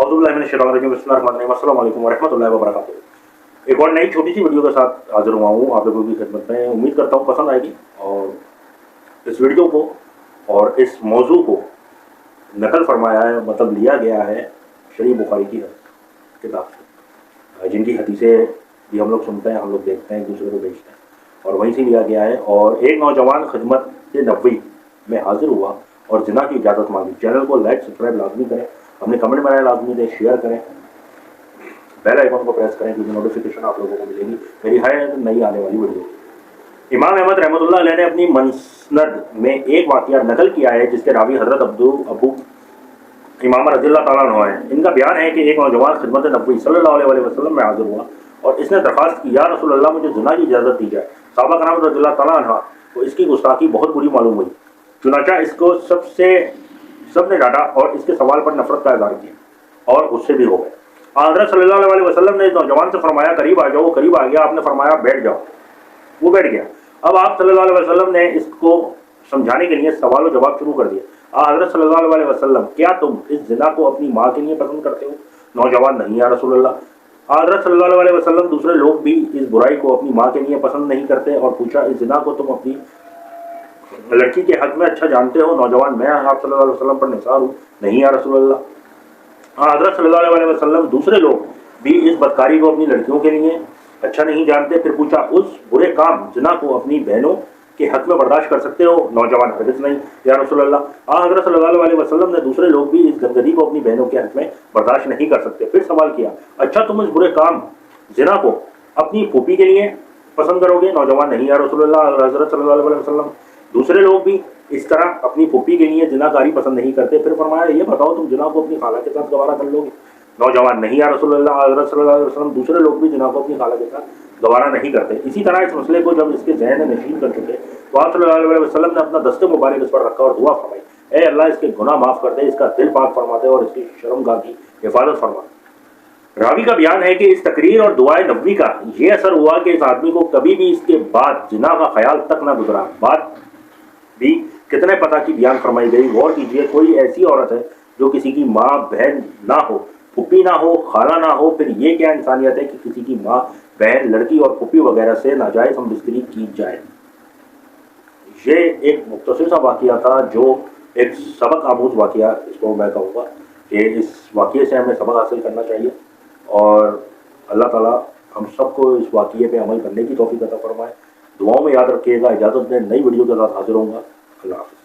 अस्सलाम वालेकुम वरहमतुल्लाहि वबरकातुहू। एक और नई छोटी सी वीडियो के साथ हाजिर हुआ हूँ आप लोगों की खिदमत में। उम्मीद करता हूँ पसंद आएगी और इस वीडियो को और इस मौजू को नकल फरमाया है, मतलब लिया गया है शरीफ बुखारी की किताब से, जिनकी हदीसें भी हम लोग सुनते हैं, हम लोग देखते हैं, एक दूसरे को बेचते हैं, और वहीं से लिया गया है। और एक नौजवान खिदमत नबवी में हाजिर हुआ और जिना की इजाज़त मांगी। चैनल को लाइक सब्सक्राइब लाजमी करें, अपने कमेंट बनाए लाजमी दें, शेयर करें, बेल आइकन को प्रेस करें क्योंकि नोटिफिकेशन आप लोगों को मिलेगी मेरी है नई आने वाली वीडियो। इमाम अहमद रहमतुल्लाह अलैह ने अपनी मुस्नद में एक वाक़या नकल किया है जिसके रावी हज़रत अबू इमाम रज़ियल्लाहु ताला अन्हु हैं। इनका बयान है कि एक नौजवान खिदमत नबवी सल्लल्लाहु अलैहि वसल्लम में हाजिर हुआ और इसने दरख्वास्त की, या रसूल अल्लाह मुझे ज़िना की इजाज़त दी जाए। सहाबा कराम रज़ियल्लाहु ताला अन्हु को इसकी गुस्ताखी बहुत बुरी मालूम हुई, चुनाचा इसको सबने डांटा और इसके सवाल पर नफरत का इज़हार किया और गुस्से भी हो गए। हज़रत सल्लल्लाहु अलैहि वसल्लम ने इस नौजवान से फरमाया करीब आ जाओ। वो करीब आ गया, आपने फरमाया बैठ जाओ, वो बैठ गया। अब आप सल्लल्लाहु अलैहि वसल्लम ने इसको समझाने के लिए सवाल और जवाब शुरू कर दिया। हज़रत सल्लल्लाहु अलैहि वसल्लम, क्या तुम इस ज़िना को अपनी माँ के लिए पसंद करते हो? नौजवान, नहीं या रसूल अल्लाह। हज़रत सल्लल्लाहु अलैहि वसल्लम, दूसरे लोग भी इस बुराई को अपनी माँ के लिए पसंद नहीं करते, और पूछा इस ज़िना को तुम अपनी लड़की के हक में अच्छा जानते हो? नौजवान, मैं आप सल्लल्लाहु अलैहि वसल्लम पर निसार हूँ, नहीं या रसूल अल्लाह। हज़रत सल्लल्लाहु अलैहि वसल्लम, दूसरे लोग भी इस बदकारी को अपनी लड़कियों के लिए अच्छा नहीं जानते। फिर पूछा उस बुरे काम ज़िना को अपनी बहनों के हक में बर्दाश्त कर सकते हो? नौजवान, हरगिज़ नहीं या रसूल अल्लाह। हज़रत सल्लल्लाहु अलैहि वसल्लम ने दूसरे लोग भी इस गंदगी को अपनी बहनों के हक में बर्दाश्त नहीं कर सकते। फिर सवाल किया, अच्छा तुम इस बुरे काम ज़िना को अपनी फूफी के लिए पसंद करोगे? नौजवान, नहीं या रसूल अल्लाह। हज़रत सल्लल्लाहु अलैहि वसल्लम, दूसरे लोग भी इस तरह अपनी फूफी के लिए जिनाकारी पसंद नहीं करते। फिर फरमाया ये बताओ तुम जिना को अपनी खाला के साथ गवारा कर लोगे? नौजवान, नहीं या रसूल अल्लाह। हज़रत सल्लल्लाहु अलैहि वसल्लम, दूसरे लोग भी जिना को अपनी खाला के साथ गवारा नहीं करते। इसी तरह इस मसले को जब इसके ज़हन में नशीन कर चुके तो आप सल्लल्लाहु अलैहि वसल्लम ने अपना दस्ते मुबारक इस पर रखा और दुआ फरमाई, ए अल्लाह इसके गुनाह माफ़ कर दे, इसका दिल पाक फरमा दे और इसकी शर्मगाह की हिफाजत फरमा। रावी का बयान है कि इस तकरीर और दुआए नबवी का ये असर हुआ कि इस आदमी को कभी भी इसके बाद जिना का ख्याल तक न गुजरा। बात भी कितने पता की बयान फरमाई गई। गौर कीजिए, कोई ऐसी औरत है जो किसी की माँ बहन ना हो, फुप्पी ना हो, खाला ना हो, फिर ये क्या इंसानियत है कि किसी की माँ बहन लड़की और फुप्पी वगैरह से नाजायज हम बिस्तरी की जाए। ये एक मुख्तसर सा वाक़या था, जो एक सबक आमूज वाक़या इसको मैं कहूँगा कि इस वाक़े से हमें सबक हासिल करना चाहिए और अल्लाह ताला हम सबको इस वाक़े पे अमल करने की तौफीक अता फरमाए। दुआओं में याद रखिएगा। इजाज़त दें, नई वीडियो के साथ हाजिर होऊंगा। अल्लाह हाफ़िज़।